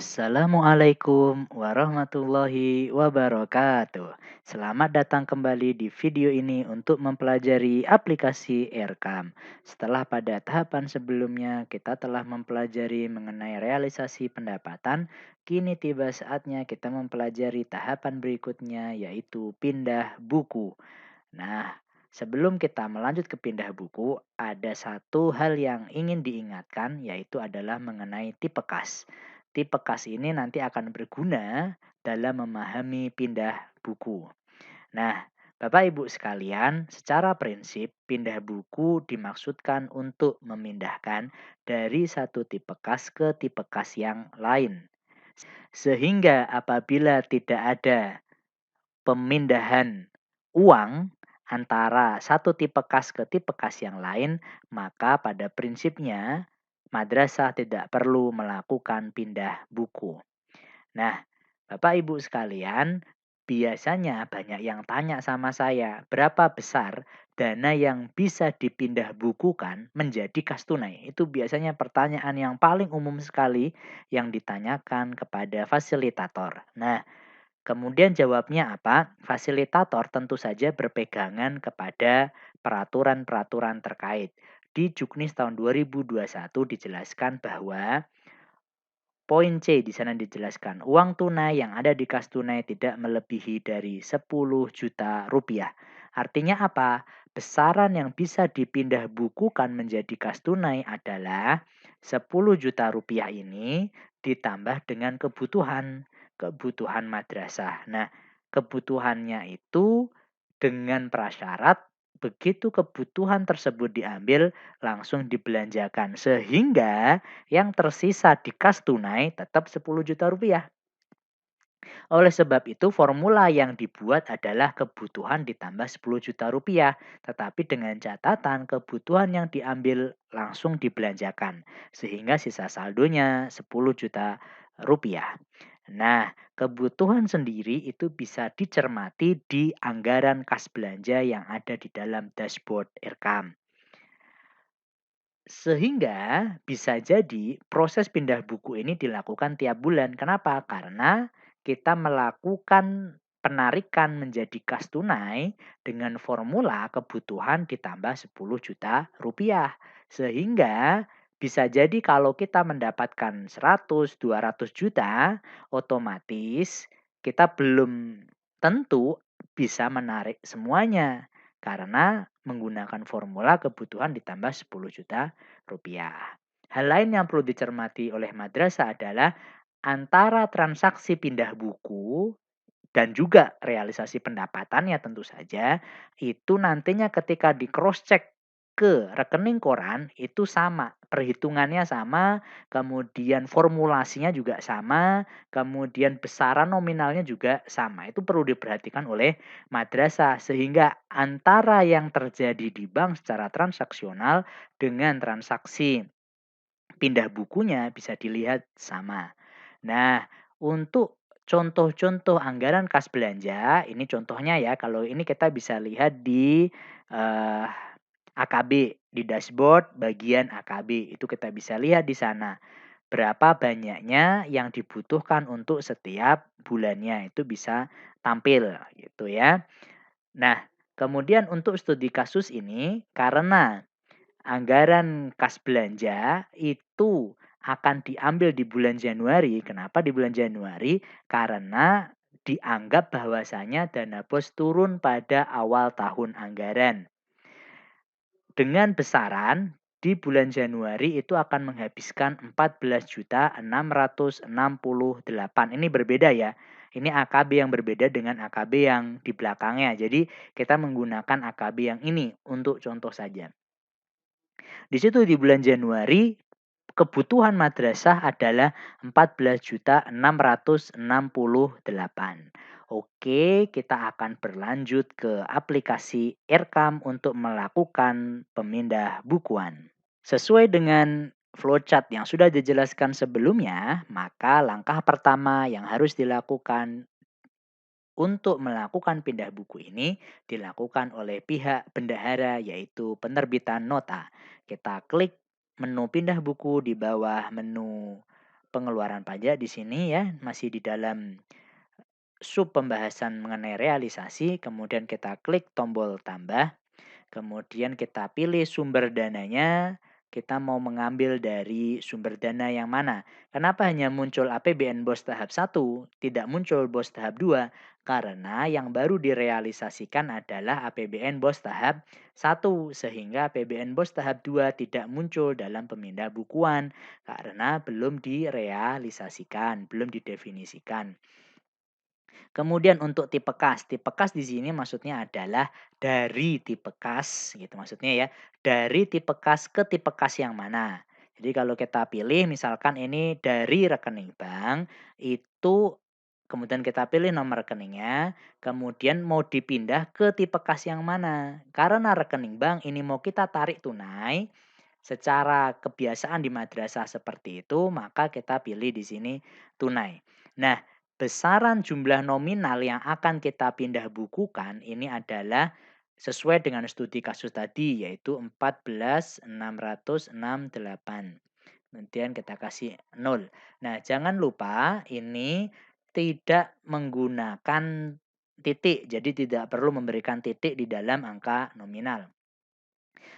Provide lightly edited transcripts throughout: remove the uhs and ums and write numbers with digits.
Assalamualaikum warahmatullahi wabarakatuh. Selamat datang kembali di video ini untuk mempelajari aplikasi Earcam. Setelah pada tahapan sebelumnya kita telah mempelajari mengenai realisasi pendapatan, kini tiba saatnya kita mempelajari tahapan berikutnya yaitu pindah buku. Nah, sebelum kita melanjut ke pindah buku, ada satu hal yang ingin diingatkan, yaitu adalah mengenai tipe kas. Tipe kas ini nanti akan berguna dalam memahami pindah buku. Nah, Bapak Ibu sekalian, secara prinsip pindah buku dimaksudkan untuk memindahkan dari satu tipe kas ke tipe kas yang lain. Sehingga apabila tidak ada pemindahan uang antara satu tipe kas ke tipe kas yang lain, maka pada prinsipnya madrasah tidak perlu melakukan pindah buku. Nah, Bapak Ibu sekalian, biasanya banyak yang tanya sama saya, berapa besar dana yang bisa dipindah bukukan menjadi kas tunai? Itu biasanya pertanyaan yang paling umum sekali yang ditanyakan kepada fasilitator. Nah, kemudian jawabnya apa? Fasilitator tentu saja berpegangan kepada peraturan-peraturan terkait. Di Juknis tahun 2021 dijelaskan bahwa poin C di sana dijelaskan, uang tunai yang ada di kas tunai tidak melebihi dari 10 juta rupiah. Artinya apa? Besaran yang bisa dipindah bukukan menjadi kas tunai adalah 10 juta rupiah ini ditambah dengan kebutuhan madrasah. Nah, kebutuhannya itu dengan prasyarat begitu kebutuhan tersebut diambil langsung dibelanjakan sehingga yang tersisa di kas tunai tetap 10 juta rupiah. Oleh sebab itu formula yang dibuat adalah kebutuhan ditambah 10 juta rupiah. Tetapi dengan catatan kebutuhan yang diambil langsung dibelanjakan. Sehingga sisa saldonya 10 juta rupiah. Nah, kebutuhan sendiri itu bisa dicermati di anggaran kas belanja yang ada di dalam dashboard Earcam. Sehingga bisa jadi proses pindah buku ini dilakukan tiap bulan. Kenapa? Karena kita melakukan penarikan menjadi kas tunai dengan formula kebutuhan ditambah 10 juta rupiah. Sehingga bisa jadi kalau kita mendapatkan 100, 200 juta, otomatis kita belum tentu bisa menarik semuanya. Karena menggunakan formula kebutuhan ditambah 10 juta rupiah. Hal lain yang perlu dicermati oleh madrasah adalah antara transaksi pindah buku dan juga realisasi pendapatannya tentu saja, itu nantinya ketika di cross check ke rekening koran itu sama, perhitungannya sama, kemudian formulasinya juga sama, kemudian besaran nominalnya juga sama. Itu perlu diperhatikan oleh madrasah sehingga antara yang terjadi di bank secara transaksional dengan transaksi pindah bukunya bisa dilihat sama. Nah, untuk contoh-contoh anggaran kas belanja, ini contohnya ya, kalau ini kita bisa lihat di AKB, di dashboard bagian AKB, itu kita bisa lihat di sana. Berapa banyaknya yang dibutuhkan untuk setiap bulannya, itu bisa tampil gitu ya. Nah, kemudian untuk studi kasus ini, karena anggaran kas belanja itu akan diambil di bulan Januari. Kenapa di bulan Januari? Karena dianggap bahwasanya dana bos turun pada awal tahun anggaran. Dengan besaran di bulan Januari itu akan menghabiskan 14.668. Ini berbeda ya. Ini AKB yang berbeda dengan AKB yang di belakangnya. Jadi kita menggunakan AKB yang ini untuk contoh saja. Di situ di bulan Januari kebutuhan madrasah adalah 14.668. Oke, kita akan berlanjut ke aplikasi Earcam untuk melakukan pemindah bukuan. Sesuai dengan flowchart yang sudah dijelaskan sebelumnya, maka langkah pertama yang harus dilakukan untuk melakukan pindah buku ini dilakukan oleh pihak bendahara yaitu penerbitan nota. Kita klik menu pindah buku di bawah menu pengeluaran pajak di sini ya, masih di dalam sub pembahasan mengenai realisasi, kemudian kita klik tombol tambah. Kemudian kita pilih sumber dananya, kita mau mengambil dari sumber dana yang mana. Kenapa hanya muncul APBN BOS tahap 1, tidak muncul BOS tahap 2? Karena yang baru direalisasikan adalah APBN BOS tahap 1, sehingga APBN BOS tahap 2 tidak muncul dalam pemindah bukuan karena belum direalisasikan, belum didefinisikan. Kemudian untuk tipe kas di sini maksudnya adalah dari tipe kas gitu maksudnya ya, dari tipe kas ke tipe kas yang mana. Jadi kalau kita pilih misalkan ini dari rekening bank, itu kemudian kita pilih nomor rekeningnya, kemudian mau dipindah ke tipe kas yang mana. Karena rekening bank ini mau kita tarik tunai, secara kebiasaan di madrasah seperti itu, maka kita pilih di sini tunai. Nah, besaran jumlah nominal yang akan kita pindah bukukan ini adalah sesuai dengan studi kasus tadi, yaitu 14.668. Kemudian kita kasih 0. Nah, jangan lupa ini tidak menggunakan titik, jadi tidak perlu memberikan titik di dalam angka nominal.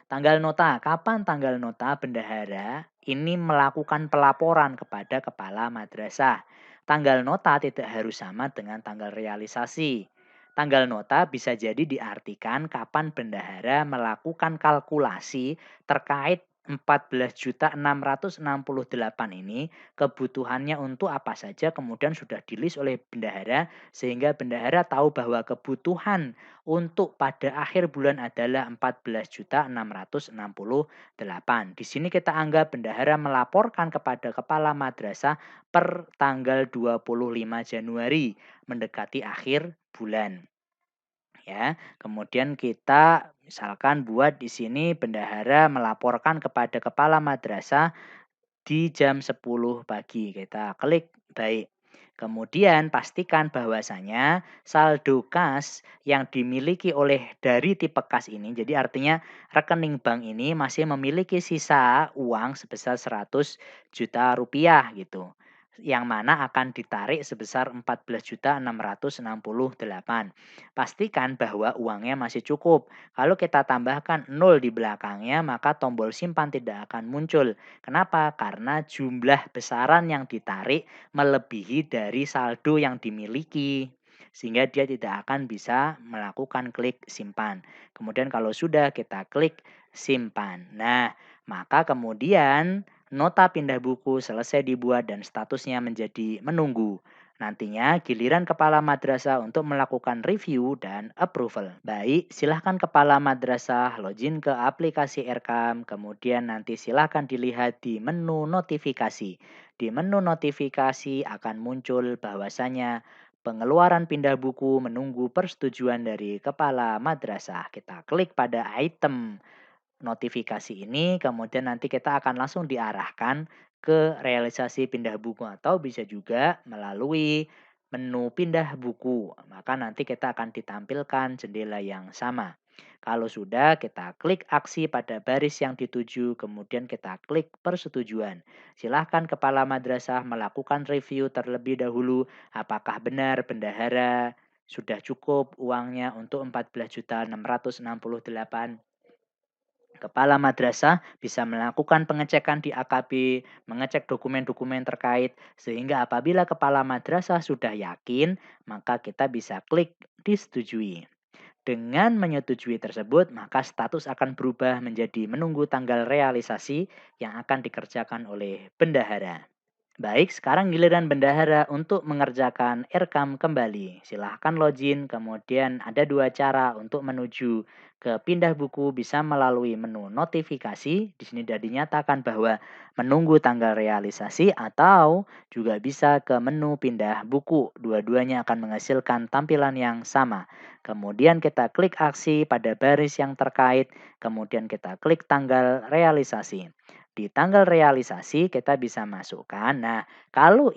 Tanggal nota, kapan tanggal nota bendahara ini melakukan pelaporan kepada kepala madrasah. Tanggal nota tidak harus sama dengan tanggal realisasi. Tanggal nota bisa jadi diartikan kapan bendahara melakukan kalkulasi terkait 14.668 ini kebutuhannya untuk apa saja, kemudian sudah di-list oleh bendahara sehingga bendahara tahu bahwa kebutuhan untuk pada akhir bulan adalah 14.668. Di sini kita anggap bendahara melaporkan kepada kepala madrasah per tanggal 25 Januari mendekati akhir bulan. Ya, kemudian kita misalkan buat di sini bendahara melaporkan kepada kepala madrasah di jam 10 pagi. Kita klik baik. Kemudian pastikan bahwasanya saldo kas yang dimiliki oleh dari tipe kas ini, jadi artinya rekening bank ini masih memiliki sisa uang sebesar 100 juta rupiah gitu. Yang mana akan ditarik sebesar 14.668. Pastikan bahwa uangnya masih cukup. Kalau kita tambahkan 0 di belakangnya, maka tombol simpan tidak akan muncul. Kenapa? Karena jumlah besaran yang ditarik melebihi dari saldo yang dimiliki. Sehingga dia tidak akan bisa melakukan klik simpan. Kemudian kalau sudah kita klik simpan. Nah, maka kemudian nota pindah buku selesai dibuat dan statusnya menjadi menunggu. Nantinya giliran kepala madrasah untuk melakukan review dan approval. Baik, silahkan kepala madrasah login ke aplikasi Erkam, kemudian nanti silahkan dilihat di menu notifikasi. Di menu notifikasi akan muncul bahwasanya pengeluaran pindah buku menunggu persetujuan dari kepala madrasah. Kita klik pada item notifikasi ini, kemudian nanti kita akan langsung diarahkan ke realisasi pindah buku atau bisa juga melalui menu pindah buku. Maka nanti kita akan ditampilkan jendela yang sama. Kalau sudah, kita klik aksi pada baris yang dituju, kemudian kita klik persetujuan. Silahkan kepala madrasah melakukan review terlebih dahulu apakah benar bendahara sudah cukup uangnya untuk 14.668. Kepala madrasah bisa melakukan pengecekan di AKB, mengecek dokumen-dokumen terkait, sehingga apabila kepala madrasah sudah yakin, maka kita bisa klik disetujui. Dengan menyetujui tersebut, maka status akan berubah menjadi menunggu tanggal realisasi yang akan dikerjakan oleh bendahara. Baik, sekarang giliran bendahara untuk mengerjakan Erkam kembali. Silahkan login, kemudian ada dua cara untuk menuju ke pindah buku bisa melalui menu notifikasi. Di sini sudah dinyatakan bahwa menunggu tanggal realisasi atau juga bisa ke menu pindah buku. Dua-duanya akan menghasilkan tampilan yang sama. Kemudian kita klik aksi pada baris yang terkait, kemudian kita klik tanggal realisasi. Di tanggal realisasi kita bisa masukkan. Nah, kalau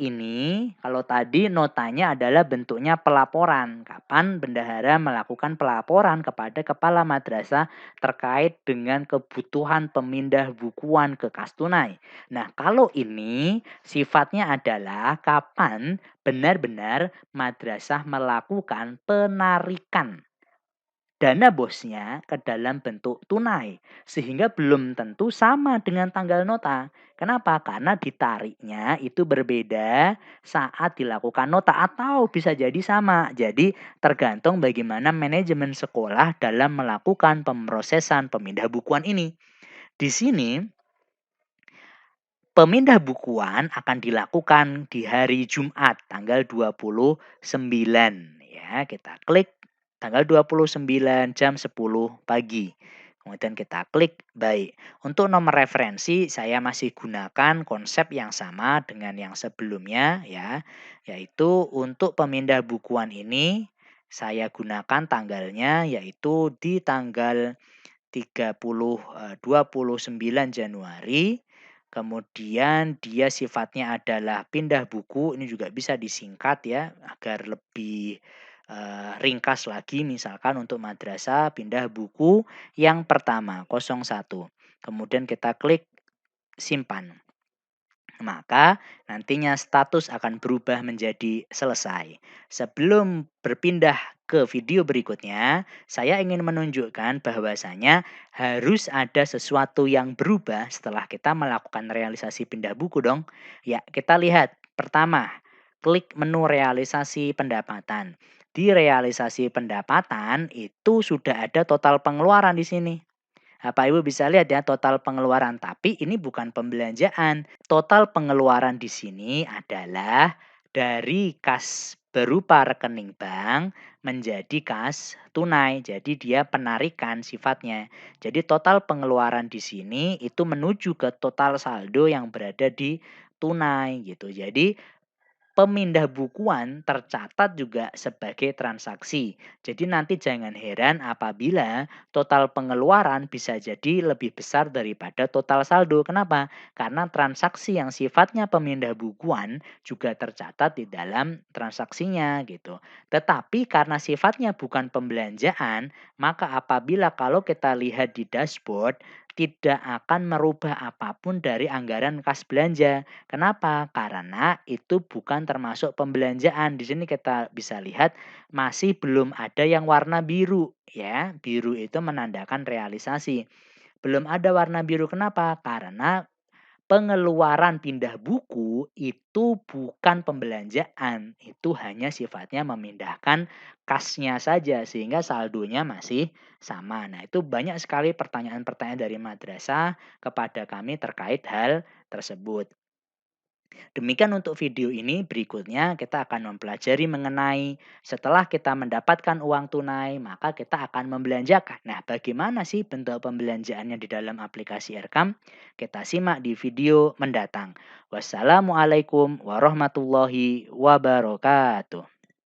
tadi notanya adalah bentuknya pelaporan. Kapan bendahara melakukan pelaporan kepada kepala madrasah terkait dengan kebutuhan pemindah bukuan ke kas tunai. Nah, kalau ini sifatnya adalah kapan benar-benar madrasah melakukan penarikan dana bosnya ke dalam bentuk tunai, sehingga belum tentu sama dengan tanggal nota. Kenapa? Karena ditariknya itu berbeda saat dilakukan nota atau bisa jadi sama. Jadi tergantung bagaimana manajemen sekolah dalam melakukan pemrosesan pemindah bukuan ini. Di sini pemindah bukuan akan dilakukan di hari Jumat tanggal 29 ya. Kita klik tanggal 29 jam 10 pagi. Kemudian kita klik baik. Untuk nomor referensi saya masih gunakan konsep yang sama dengan yang sebelumnya ya. Yaitu untuk pemindah bukuan ini saya gunakan tanggalnya yaitu di tanggal 29 Januari. Kemudian dia sifatnya adalah pindah buku, ini juga bisa disingkat ya agar lebih ringkas lagi, misalkan untuk madrasah pindah buku yang pertama 01. Kemudian kita klik simpan. Maka nantinya status akan berubah menjadi selesai. Sebelum berpindah ke video berikutnya, saya ingin menunjukkan bahwasanya harus ada sesuatu yang berubah setelah kita melakukan realisasi pindah buku dong. Ya, kita lihat. Pertama, klik menu realisasi pendapatan. Di realisasi pendapatan itu sudah ada total pengeluaran di sini. Bapak Ibu bisa lihat ya total pengeluaran, tapi ini bukan pembelanjaan. Total pengeluaran di sini adalah dari kas berupa rekening bank menjadi kas tunai. Jadi dia penarikan sifatnya. Jadi total pengeluaran di sini itu menuju ke total saldo yang berada di tunai gitu. Jadi pemindah bukuan tercatat juga sebagai transaksi. Jadi nanti jangan heran apabila total pengeluaran bisa jadi lebih besar daripada total saldo. Kenapa? Karena transaksi yang sifatnya pemindah bukuan juga tercatat di dalam transaksinya gitu. Tetapi karena sifatnya bukan pembelanjaan, maka apabila kalau kita lihat di dashboard tidak akan merubah apapun dari anggaran kas belanja. Kenapa? Karena itu bukan termasuk pembelanjaan. Di sini kita bisa lihat masih belum ada yang warna biru ya. Biru itu menandakan realisasi. Belum ada warna biru kenapa? Karena pengeluaran pindah buku itu bukan pembelanjaan, itu hanya sifatnya memindahkan kasnya saja sehingga saldonya masih sama. Nah, itu banyak sekali pertanyaan-pertanyaan dari madrasah kepada kami terkait hal tersebut. Demikian untuk video ini, berikutnya kita akan mempelajari mengenai setelah kita mendapatkan uang tunai, maka kita akan membelanjakan. Nah, bagaimana sih bentuk pembelanjaannya di dalam aplikasi Erkam? Kita simak di video mendatang. Wassalamualaikum warahmatullahi wabarakatuh.